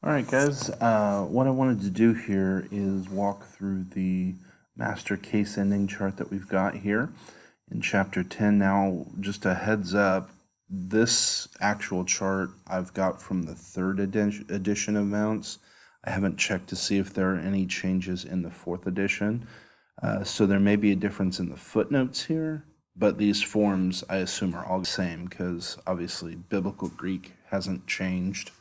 All right, guys, what I wanted to do here is walk through the master case ending chart that we've got here in chapter 10. Now, just a heads up, this actual chart I've got from the third edition of Mounts. I haven't checked to see if there are any changes in the fourth edition. So there may be a difference in the footnotes here, but these forms I assume are all the same because obviously Biblical Greek hasn't changed.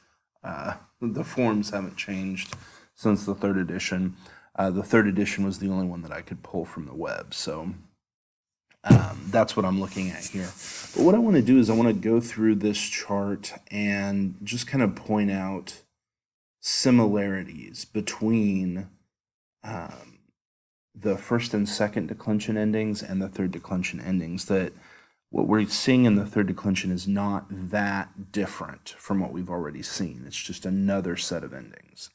The forms haven't changed since the third edition. The third edition was the only one that I could pull from the web, so that's what I'm looking at here. But what I want to do is I want to go through this chart and just kind of point out similarities between the first and second declension endings and the third declension endings. That what we're seeing in the third declension is not that different from what we've already seen. It's just another set of endings.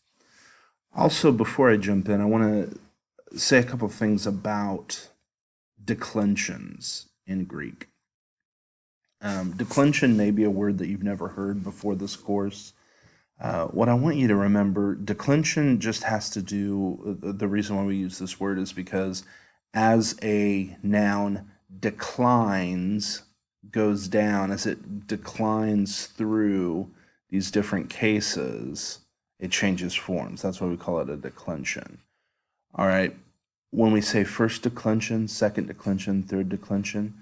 Also, before I jump in, I want to say a couple things about declensions in Greek. Declension may be a word that you've never heard before this course. What I want you to remember, declension just has to do, the reason why we use this word is because as a noun declines, goes down, as it declines through these different cases, it changes forms. That's why we call it a declension. All right, when we say first declension, second declension, third declension,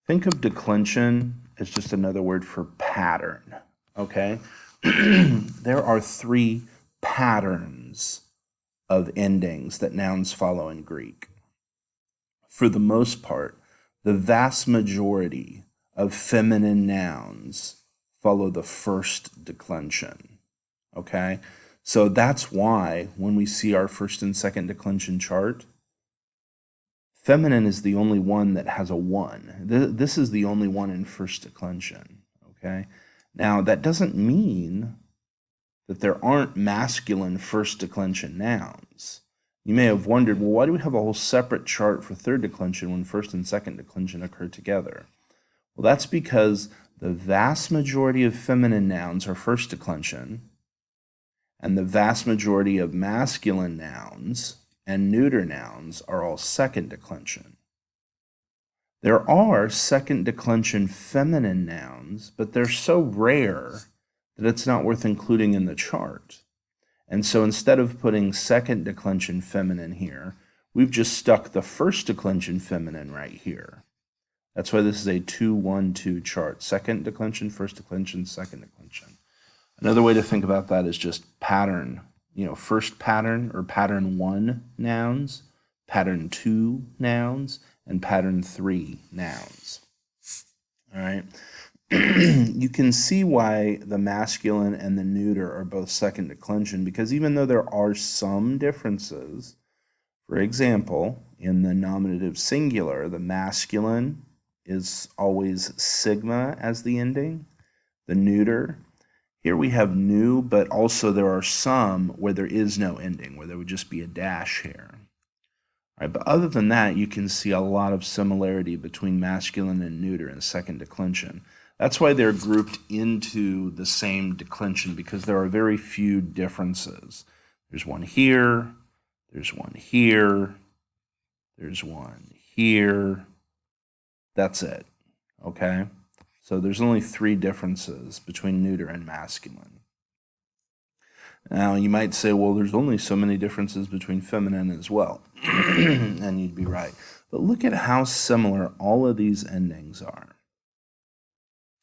think of declension as just another word for pattern, okay? There are three patterns of endings that nouns follow in Greek. For the most part, the vast majority of feminine nouns follow the first declension, okay? So that's why when we see our first and second declension chart, feminine is the only one that has a 1. This is the only one in first declension, okay? Now, that doesn't mean that there aren't masculine first declension nouns. You may have wondered, well, why do we have a whole separate chart for third declension when first and second declension occur together? Well, that's because the vast majority of feminine nouns are first declension, and the vast majority of masculine nouns and neuter nouns are all second declension. There are second declension feminine nouns, but they're so rare that it's not worth including in the chart. And so instead of putting second declension feminine here, we've just stuck the first declension feminine right here. That's why this is a 2-1-2 chart. Second declension, first declension, second declension. Another way to think about that is just pattern. First pattern or pattern 1 nouns, pattern 2 nouns, and pattern 3 nouns. All right. You can see why the masculine and the neuter are both second declension, because even though there are some differences, for example, in the nominative singular, the masculine is always sigma as the ending. The neuter, here we have new, but also there are some where there is no ending, where there would just be a dash here. All right, but other than that, you can see a lot of similarity between masculine and neuter in second declension. That's why they're grouped into the same declension, because there are very few differences. There's one here, there's one here, there's one here. That's it, okay? So there's only 3 differences between neuter and masculine. Now, you might say, well, there's only so many differences between feminine as well. And you'd be right. But look at how similar all of these endings are.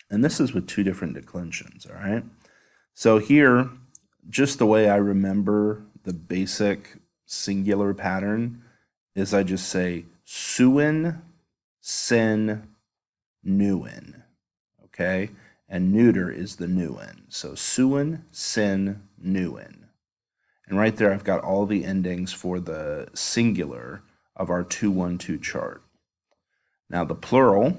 And this is with 2 different declensions, all right? So here, just the way I remember the basic singular pattern is I just say suin, sin, newen, okay? And neuter is the newen. So suin, sin, newen. And right there I've got all the endings for the singular of our 2-1-2 chart. Now the plural,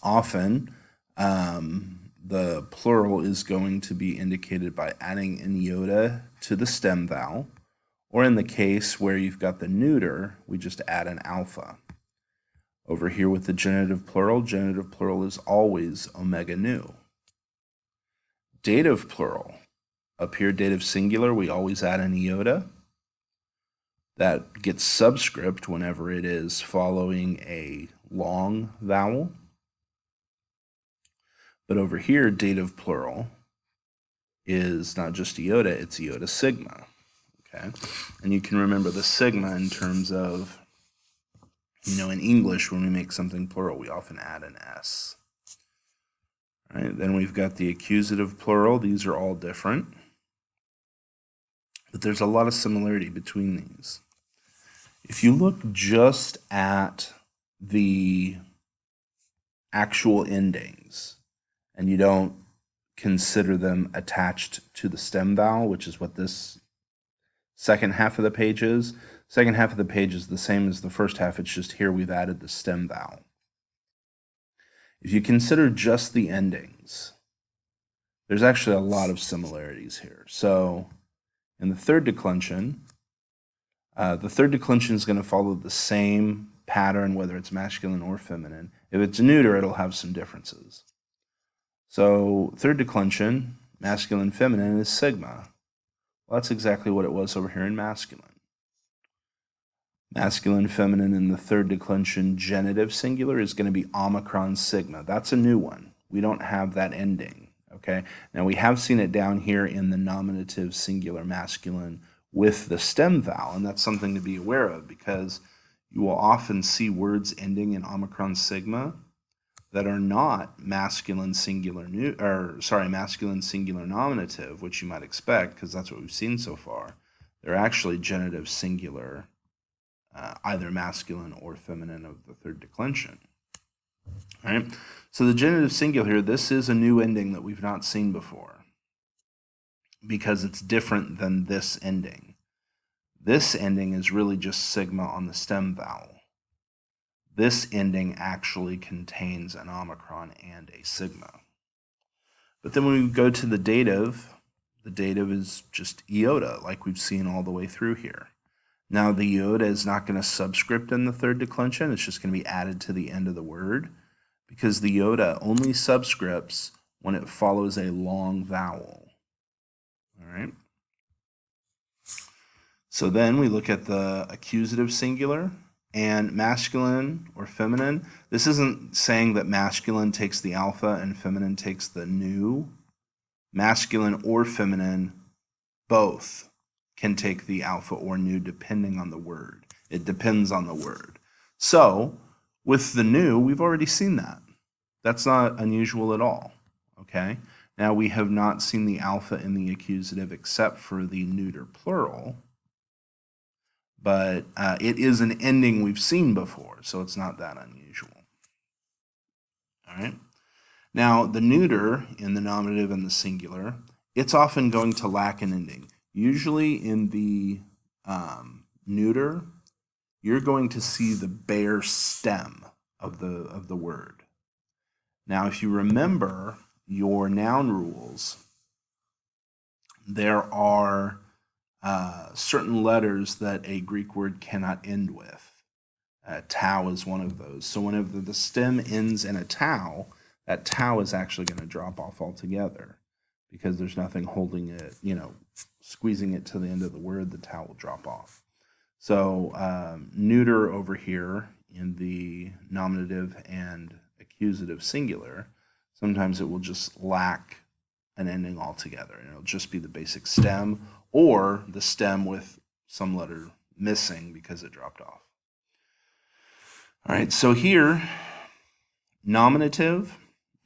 often the plural is going to be indicated by adding an iota to the stem vowel, or in the case where you've got the neuter, we just add an alpha. Over here with the genitive plural is always omega nu. Dative plural, Up here, dative singular, we always add an iota. That gets subscript whenever it is following a long vowel. But over here, dative plural is not just iota, it's iota sigma. Okay, and you can remember the sigma in terms of, in English, when we make something plural, we often add an S. All right, then we've got the accusative plural. These are all different, but there's a lot of similarity between these. If you look just at the actual endings and you don't consider them attached to the stem vowel, which is what this second half of the page is. Second half of the page is the same as the first half, it's just here we've added the stem vowel. If you consider just the endings, there's actually a lot of similarities here. So in the third declension is going to follow the same pattern, whether it's masculine or feminine. If it's neuter, it'll have some differences. So third declension, masculine, feminine, is sigma. Well, that's exactly what it was over here in masculine. Masculine, feminine in the third declension genitive singular is going to be omicron sigma. That's a new one. We don't have that ending. Okay. Now we have seen it down here in the nominative singular masculine with the stem vowel, and that's something to be aware of because you will often see words ending in omicron sigma that are not masculine singular masculine singular nominative, which you might expect because that's what we've seen so far. They're actually genitive singular, either masculine or feminine of the third declension. All right. So the genitive singular here, this is a new ending that we've not seen before because it's different than this ending. This ending is really just sigma on the stem vowel. This ending actually contains an omicron and a sigma. But then when we go to the dative is just iota, like we've seen all the way through here. Now the iota is not going to subscript in the third declension, it's just going to be added to the end of the word because the iota only subscripts when it follows a long vowel. All right. So then we look at the accusative singular and masculine or feminine. This isn't saying that masculine takes the alpha and feminine takes the nu. Masculine or feminine, both can take the alpha or nu depending on the word. It depends on the word. So with the nu, we've already seen that. That's not unusual at all. Okay. Now we have not seen the alpha in the accusative except for the neuter plural. But it is an ending we've seen before, so it's not that unusual. All right. Now, the neuter in the nominative and the singular, it's often going to lack an ending. Usually in the neuter, you're going to see the bare stem of the word. Now, if you remember your noun rules, there are certain letters that a Greek word cannot end with. Tau is one of those. So whenever the stem ends in a tau, that tau is actually going to drop off altogether because there's nothing holding it, squeezing it to the end of the word, the tau will drop off. So neuter over here in the nominative and accusative singular, sometimes it will just lack an ending altogether, and it'll just be the basic stem or the stem with some letter missing because it dropped off. All right, so here, nominative,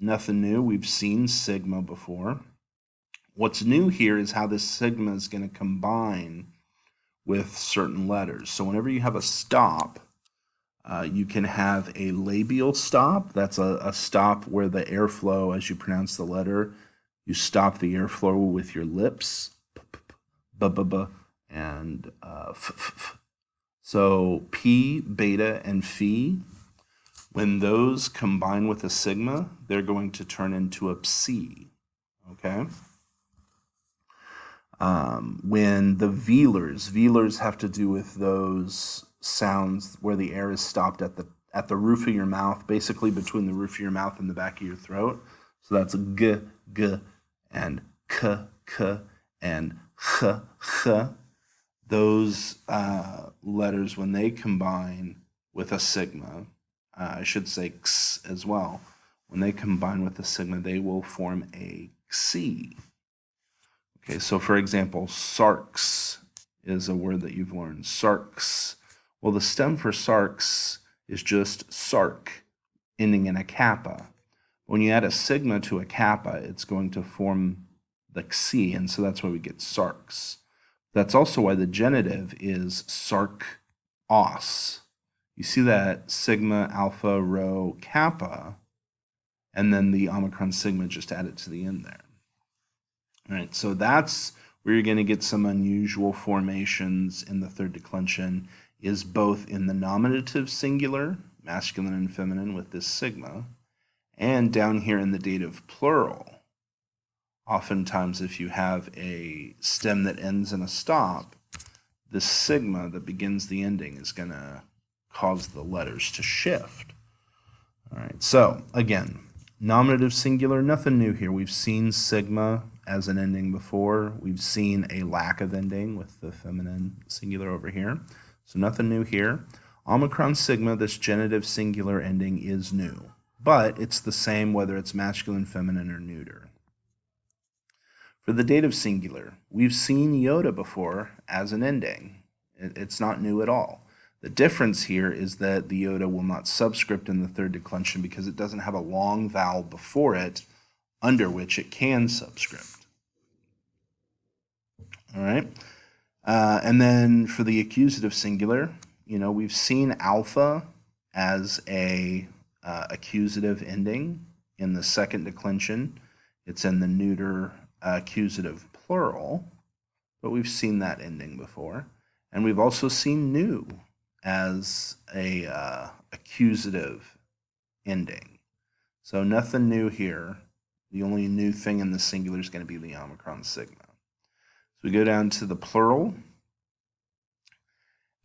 nothing new. We've seen sigma before. What's new here is how this sigma is going to combine with certain letters. So whenever you have a stop, you can have a labial stop. That's a stop where the airflow, as you pronounce the letter, you stop the airflow with your lips, and f. So P, beta, and phi, when those combine with a sigma, they're going to turn into a psi, okay? When the velars have to do with those sounds where the air is stopped at the roof of your mouth, basically between the roof of your mouth and the back of your throat. So that's g, and k, and h, those letters, when they combine with a sigma, I should say x as well, when they combine with a sigma, they will form a xi. Okay, so for example, sarx is a word that you've learned. Sarx. Well, the stem for sarx is just sark, ending in a kappa. When you add a sigma to a kappa, it's going to form the xi, and so that's why we get sarx. That's also why the genitive is sark-os. You see that sigma, alpha, rho, kappa, and then the omicron sigma just added to the end there. All right, so that's where you're going to get some unusual formations in the third declension, is both in the nominative singular, masculine and feminine with this sigma, and down here in the dative plural. Oftentimes, if you have a stem that ends in a stop, this sigma that begins the ending is going to cause the letters to shift. All right, so again, nominative singular, nothing new here. We've seen sigma as an ending before. We've seen a lack of ending with the feminine singular over here. So nothing new here. Omicron sigma, this genitive singular ending, is new, but it's the same whether it's masculine, feminine, or neuter. For the dative singular, we've seen iota before as an ending. It's not new at all. The difference here is that the iota will not subscript in the third declension because it doesn't have a long vowel before it under which it can subscript. All right. And then for the accusative singular, we've seen alpha as a accusative ending in the second declension. It's in the neuter accusative plural, but we've seen that ending before. And we've also seen new as a accusative ending. So nothing new here. The only new thing in the singular is going to be the omicron sigma. So we go down to the plural.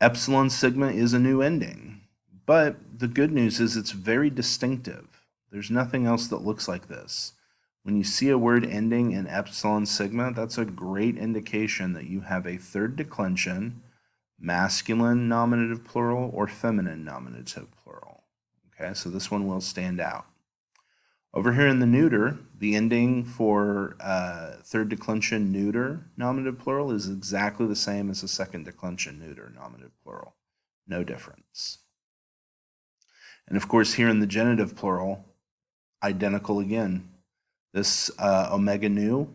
Epsilon sigma is a new ending, but the good news is it's very distinctive. There's nothing else that looks like this. When you see a word ending in epsilon sigma, that's a great indication that you have a third declension, masculine nominative plural or feminine nominative plural. Okay, so this one will stand out. Over here in the neuter, the ending for third declension neuter nominative plural is exactly the same as the second declension neuter nominative plural. No difference. And of course, here in the genitive plural, identical again. This omega nu,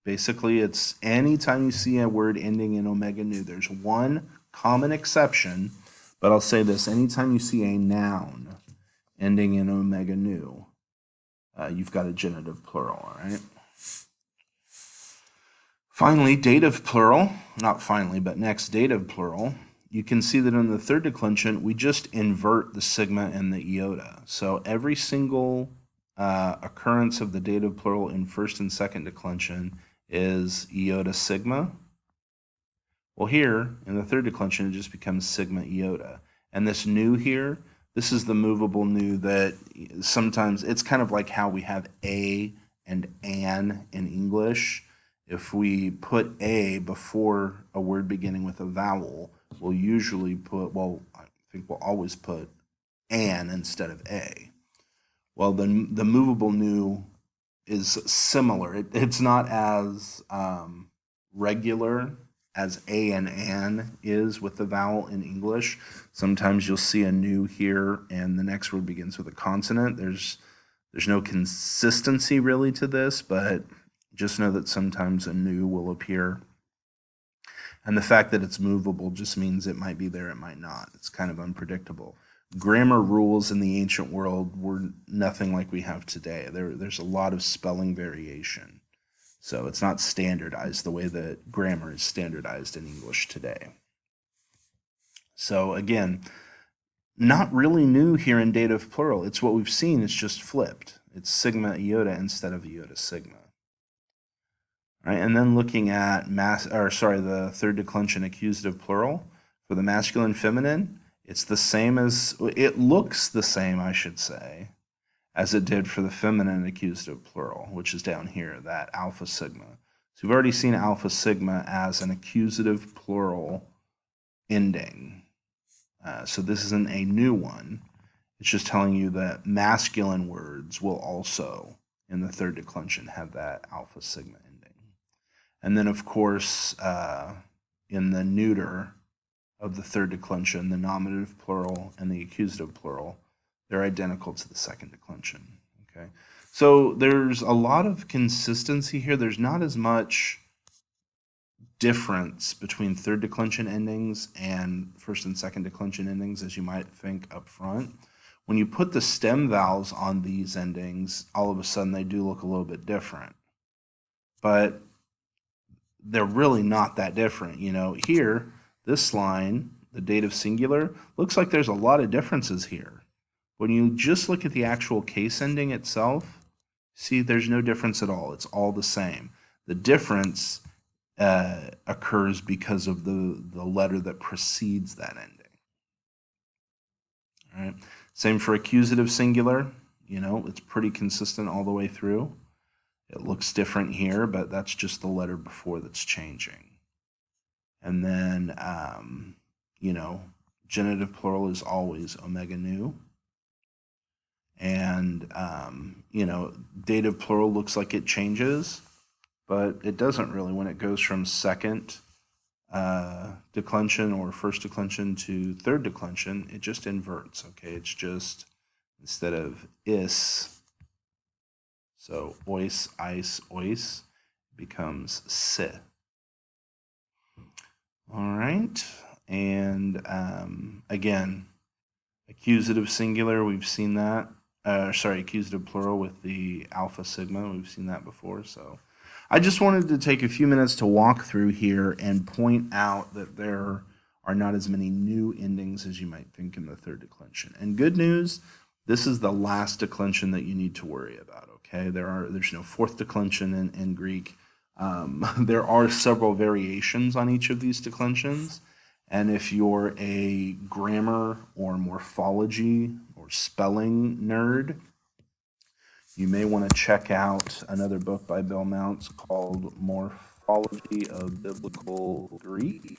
basically it's anytime you see a word ending in omega nu, there's one common exception, but I'll say this, anytime you see a noun ending in omega nu, you've got a genitive plural, all right? Finally, dative plural, not finally, but next, dative plural. You can see that in the third declension, we just invert the sigma and the iota. So every single occurrence of the dative plural in first and second declension is iota sigma. Well, here in the third declension, it just becomes sigma iota. And this nu here, this is the movable nu that sometimes it's kind of like how we have a and an in English. If we put a before a word beginning with a vowel, we'll usually put, well, I think we'll always put an instead of a. Well, the movable nu is similar. It's not as regular as a and an is with the vowel in English. Sometimes you'll see a nu here and the next word begins with a consonant. There's no consistency really to this, but just know that sometimes a nu will appear. And the fact that it's movable just means it might be there, it might not. It's kind of unpredictable. Grammar rules in the ancient world were nothing like we have today. There's a lot of spelling variation. So it's not standardized the way that grammar is standardized in English today. So again, not really new here in dative plural. It's what we've seen, it's just flipped. It's sigma iota instead of iota sigma. All right, and then looking at the third declension accusative plural for the masculine feminine, it's the same as, it looks the same, I should say, as it did for the feminine accusative plural, which is down here, that alpha sigma. So we've already seen alpha sigma as an accusative plural ending. So this isn't a new one. It's just telling you that masculine words will also, in the third declension, have that alpha sigma ending. And then, of course, in the neuter of the third declension, the nominative plural and the accusative plural, they're identical to the second declension. Okay, so there's a lot of consistency here. There's not as much difference between third declension endings and first and second declension endings as you might think up front. When you put the stem vowels on these endings, all of a sudden they do look a little bit different. But they're really not that different. You know, here, this line, the dative singular, looks like there's a lot of differences here. When you just look at the actual case ending itself, see, there's no difference at all. It's all the same. The difference occurs because of the letter that precedes that ending. All right. Same for accusative singular. You know, it's pretty consistent all the way through. It looks different here, but that's just the letter before that's changing. And then, you know, genitive plural is always omega nu. And, you know, dative plural looks like it changes, but it doesn't really. When it goes from second declension or first declension to third declension, it just inverts, okay? It's just, instead of is, so ois, ice, ois, becomes si. All right, and again, accusative singular, we've seen that. Sorry, accusative plural with the alpha sigma, we've seen that before. So I just wanted to take a few minutes to walk through here and point out that there are not as many new endings as you might think in the third declension. And good news, this is the last declension that you need to worry about, okay? There's no fourth declension in Greek. There are several variations on each of these declensions. And if you're a grammar or morphology or spelling nerd, you may want to check out another book by Bill Mounts called Morphology of Biblical Greek.